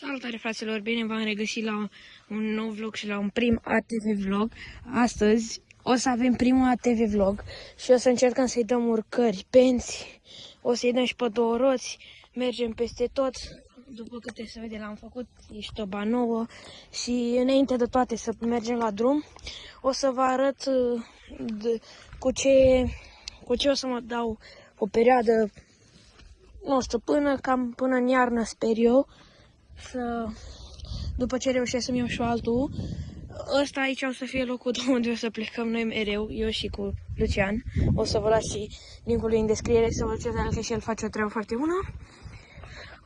Salutare fraților, bine v-am regăsit la un nou vlog și la un prim ATV vlog. Astăzi o să avem primul ATV vlog și o să încercăm să-i dăm urcări, penți, o să-i dăm și pe două roți, mergem peste tot. După câte se vede l-am făcut, e și toba nouă și înainte de toate să mergem la drum, o să vă arăt cu ce o să mă dau o perioadă, nu știu, până în iarnă sper eu. După ce reușesc să-mi iau și altul, ăsta aici o să fie locul de unde o să plecăm noi mereu, eu și cu Lucian. O să vă las și linkul în descriere să vă vedeți că și el face o treabă foarte bună.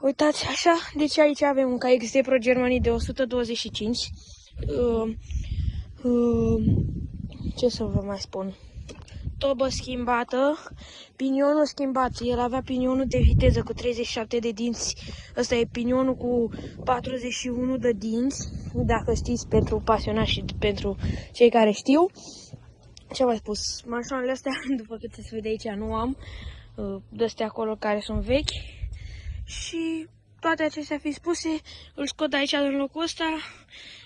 Uitați așa, deci aici avem un KXD Pro Germany de 125. Ce să vă mai spun? Tobă schimbată, pinionul schimbat, el avea pinionul de viteză cu 37 de dinți, ăsta e pinionul cu 41 de dinți, dacă știți, pentru pasionați și pentru cei care știu. Ce v-am spus, mașinile astea, după cât se vede aici, nu am, de-astea acolo care sunt vechi și toate acestea fiind spuse, îl scot aici în locul ăsta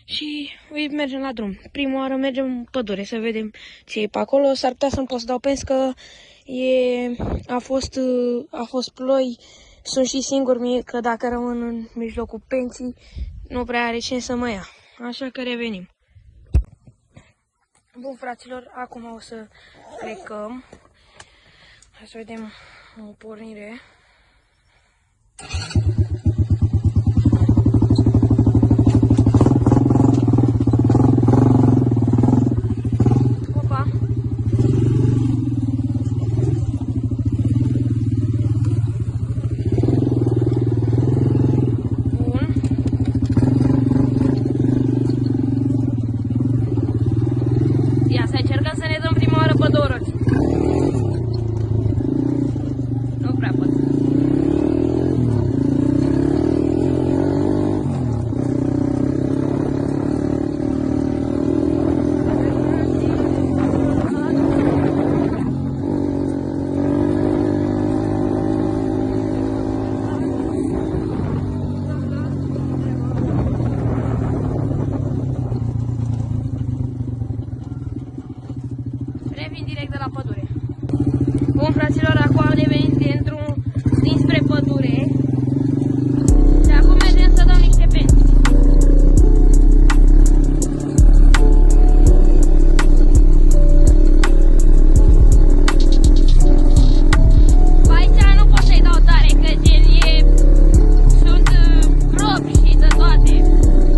și mergem la drum. Prima oară mergem în pădure să vedem ce e pe acolo. S-ar putea să-mi pot să dau pens că a fost ploi. Sunt și singur mie că dacă rămân în mijlocul penții nu prea are cine să mă ia. Așa că revenim. Bun fraților, acum o să plecăm. Hai să vedem o pornire. Revin direct de la pădure. Bun fraților, acum am revenit dinspre pădure și acum mergem să dăm niște penți. Aici nu pot să-i dau tare, că sunt probi și de toate.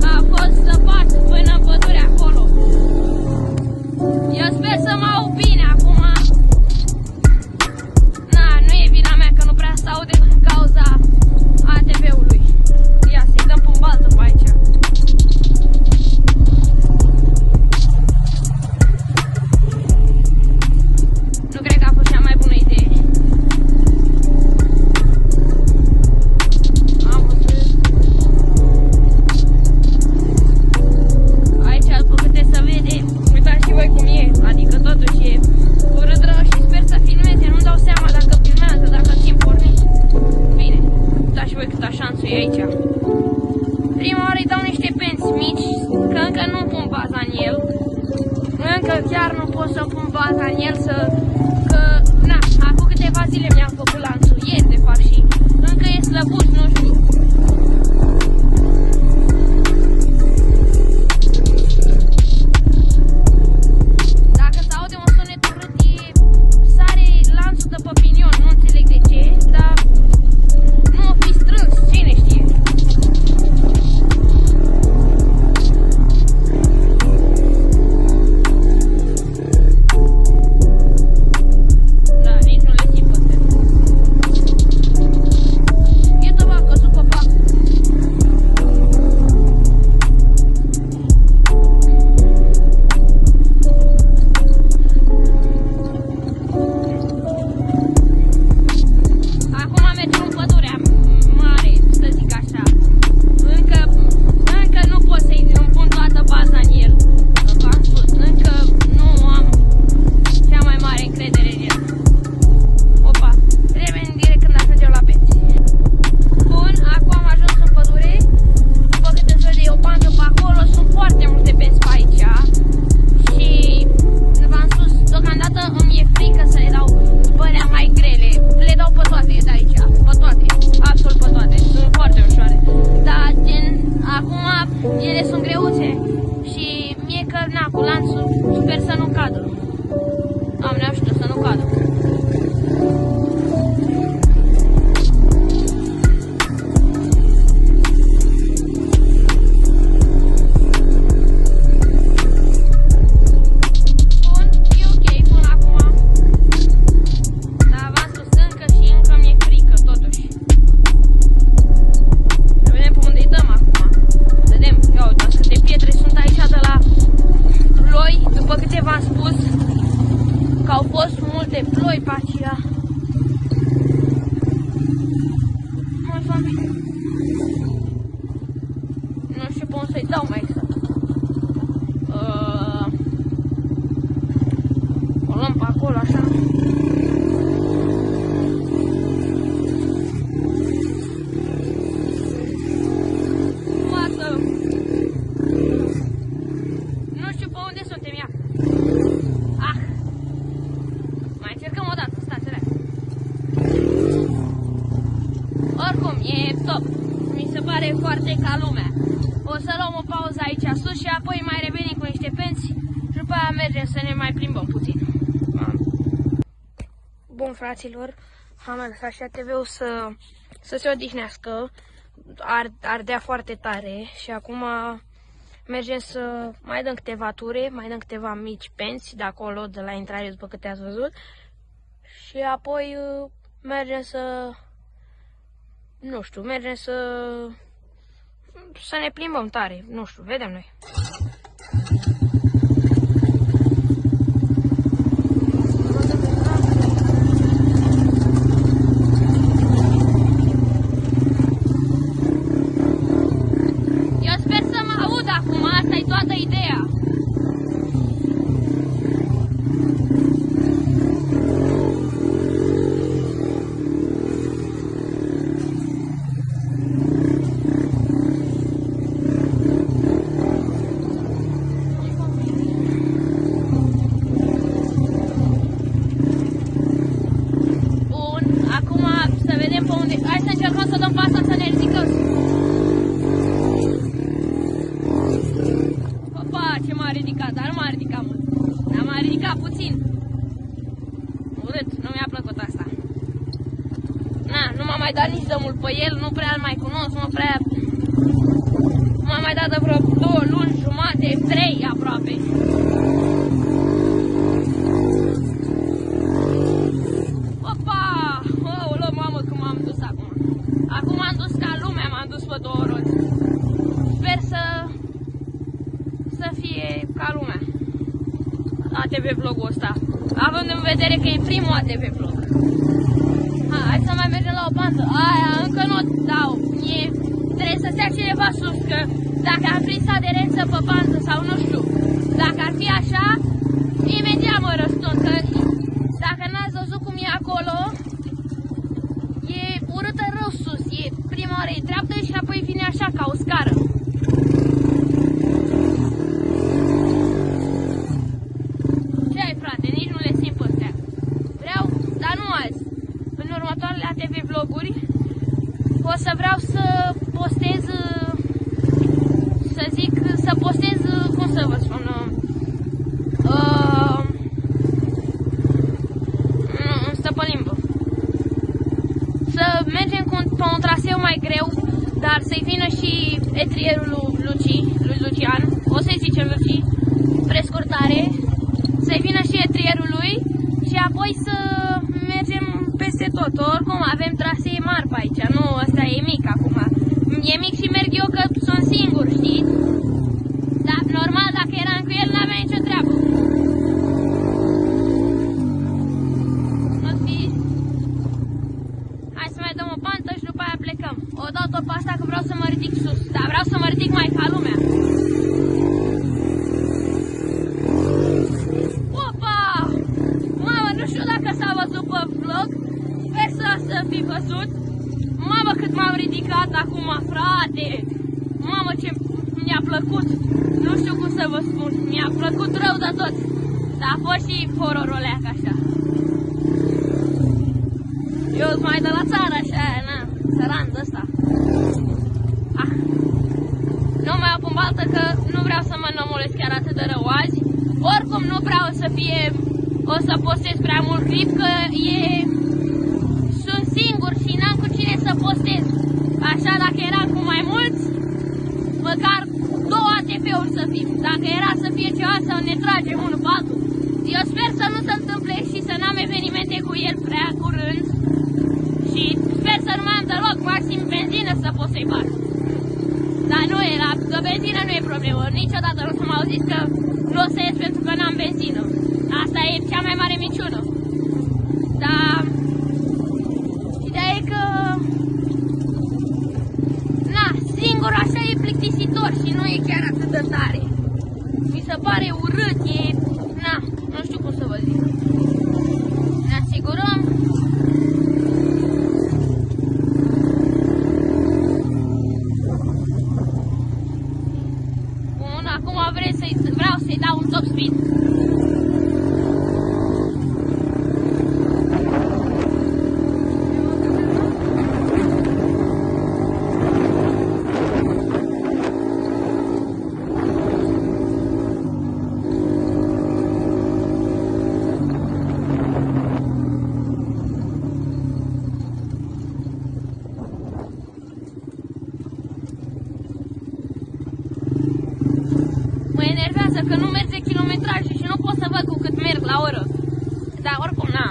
A fost săpat până în pădure acolo. Eu sper să mă au bine acum. Nu e vina mea că nu prea se aude din cauza ATV-ului. Ia să-i dăm pe un baltă pe aici. Nu cred că a fost cea mai bună idee. Am văzut. Aici, după câte se vede, uitați și voi cum e, adică totuși e urât rău și sper să filmeze, nu-mi dau seama dacă filmează, dacă țin pornit. Bine, uitați și voi câta șansă e aici. Prima oară îi dau niște penți mici, că încă nu pun baza în el. Încă chiar nu pot să pun baza în el, acum câteva zile mi-am făcut lanțul, ieri de fapt și încă e slăbuț, nu știu. Că pe unde să-i dau mai exact. O luăm pe acolo, așa. Nu știu pe unde suntem, ia. Ah! Mai încercăm o dată, stați alea. Oricum, e top. Mi se pare foarte ca lumea. O să luăm o pauză aici sus și apoi mai revenim cu niște pensi și după aia mergem să ne mai plimbăm puțin. Bun, fraților, am lăsat și TV-ul să se odihnească. Ardea foarte tare și acum mergem să mai dăm câteva ture, mai dăm câteva mici pensi de acolo, de la intrare, după câte ați văzut. Și apoi mergem să... nu știu, mergem să ne plimbăm tare, nu știu, vedem noi. Eu sper să mă aud acum, asta e toată ideea. Nu m-am mai dat nici dămul pe el, nu prea îl mai cunosc, nu m-am mai dat de vreo 2 luni jumate, 3 aproape. Opa! Aoleu, mamă, cum m-am dus acum. Acum m-am dus ca lumea, m-am dus pe 2 roți. Sper să fie ca lumea ATV vlogul ăsta, având în vedere că e primul ATV vlog. Hai să mai mergem la o pantă. Aia încă nu o dau. Trebuie să stea cineva sus, că dacă am prins aderență pe pantă sau nu știu, dacă ar fi așa, imediat mă răstund, că dacă n-ați văzut cum e acolo, e urâtă rău sus. Prima oară e dreaptă și apoi vine așa ca o scară. Ce ai, frate? Nici nu le simt pe astea. Vreau, dar nu azi. În următoarele ATV vloguri o să vreau să postez, cum să vă spun, nu stă pe limbă. Să mergem pe un traseu mai greu, dar să-i vină și etrierul lui Lucian, o să-i zicem Luci, prescurtare, să-i vină și etrierul lui și apoi să mergem peste tot. Oricum avem trasee mari pe aici, nu, ăsta e mic acum. E mic și merg eu că sunt singur, știți? Dar normal, dacă eram cu el, n-avea nicio treabă. Nu-ți fi... Hai să mai dăm o pantă și după aia plecăm. O dau tot pe asta că vreau să mă ridic sus, dar vreau să mă ridic mai ca lumea. Opa! Mamă, nu știu dacă s-a văzut pe vlog, sper să fi văzut. Mamă, cât m-am ridicat acum, frate! Mamă, ce mi-a plăcut! Nu știu cum să vă spun, mi-a plăcut rău de tot. Dar a fost și hororuleac așa. Eu sunt mai de la țară așa, na, săran de ăsta. Nu mai apun baltă că nu vreau să mă înămolesc chiar atât de rău azi. Oricum nu vreau să fie, o să postez prea mult clip, că sunt singur și n-am cu cine să postez. Așa, dacă eram cu mai mulți, măcar 2 ATV-uri să fim. Dacă era să fie ceva să ne tragem unul pe altul. Eu sper să nu se întâmple și să n-am evenimente cu el prea curând. Și sper să nu mai am deloc, maxim benzină să pot să-i bag. Dar nu era, că benzină nu e problemă. Niciodată nu s-am auzit că nu o să ies pentru că n-am benzină. Asta e cea mai mare minciună. Dar ideea e că... Na, singur așa e plicat. plictisitor și nu e chiar atât de tare. Mi se pare urât, e... Na, nu știu cum să vă zic. Ne asigurăm. Bun, acum vreau să-i dau un top speed. Că nu merge kilometrajul și nu pot să văd cu cât merg la oră. Dar oricum, na,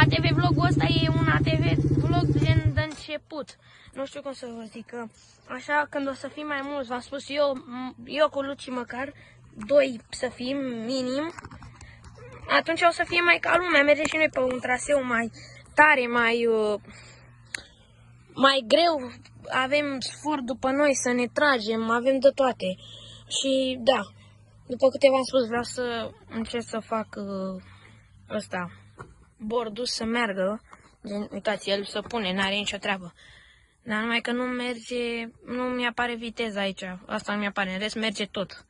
ATV vlogul ăsta e un ATV vlog gen de început. Nu știu cum să vă zic, că așa când o să fim mai mulți, v-am spus eu cu Luci măcar, 2 să fim minim, atunci o să fie mai ca lumea, mergem și noi pe un traseu mai tare, mai greu, avem sfort după noi să ne tragem, avem de toate. Și da, după câte v-am spus, vreau să încerc să fac ăsta, bordul să meargă. Uitați, el se pune, n-are nicio treabă. Dar numai că nu merge, nu mi-apare viteza aici. Asta nu mi-apare, în rest merge tot.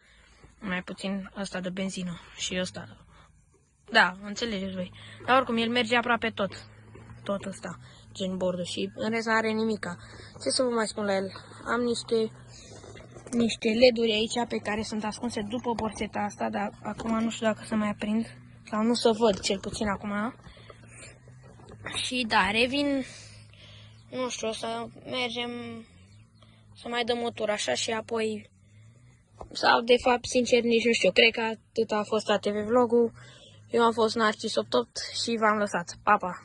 Mai puțin ăsta de benzină și ăsta. Da, înțelegeți voi. Dar oricum, el merge aproape tot. Tot ăsta, gen bordul, și în rest n-are nimica. Ce să vă mai spun la el? Am niște LED-uri aici pe care sunt ascunse după borțeta asta, dar acum nu știu dacă să mai aprind sau nu să văd, cel puțin acum. Și da, revin, nu știu, o să mergem să mai dăm o tură așa și apoi, sau de fapt, sincer, nici nu știu, cred că atât a fost ATV vlogul. Eu am fost Narcis 88 și v-am lăsat. Pa, pa!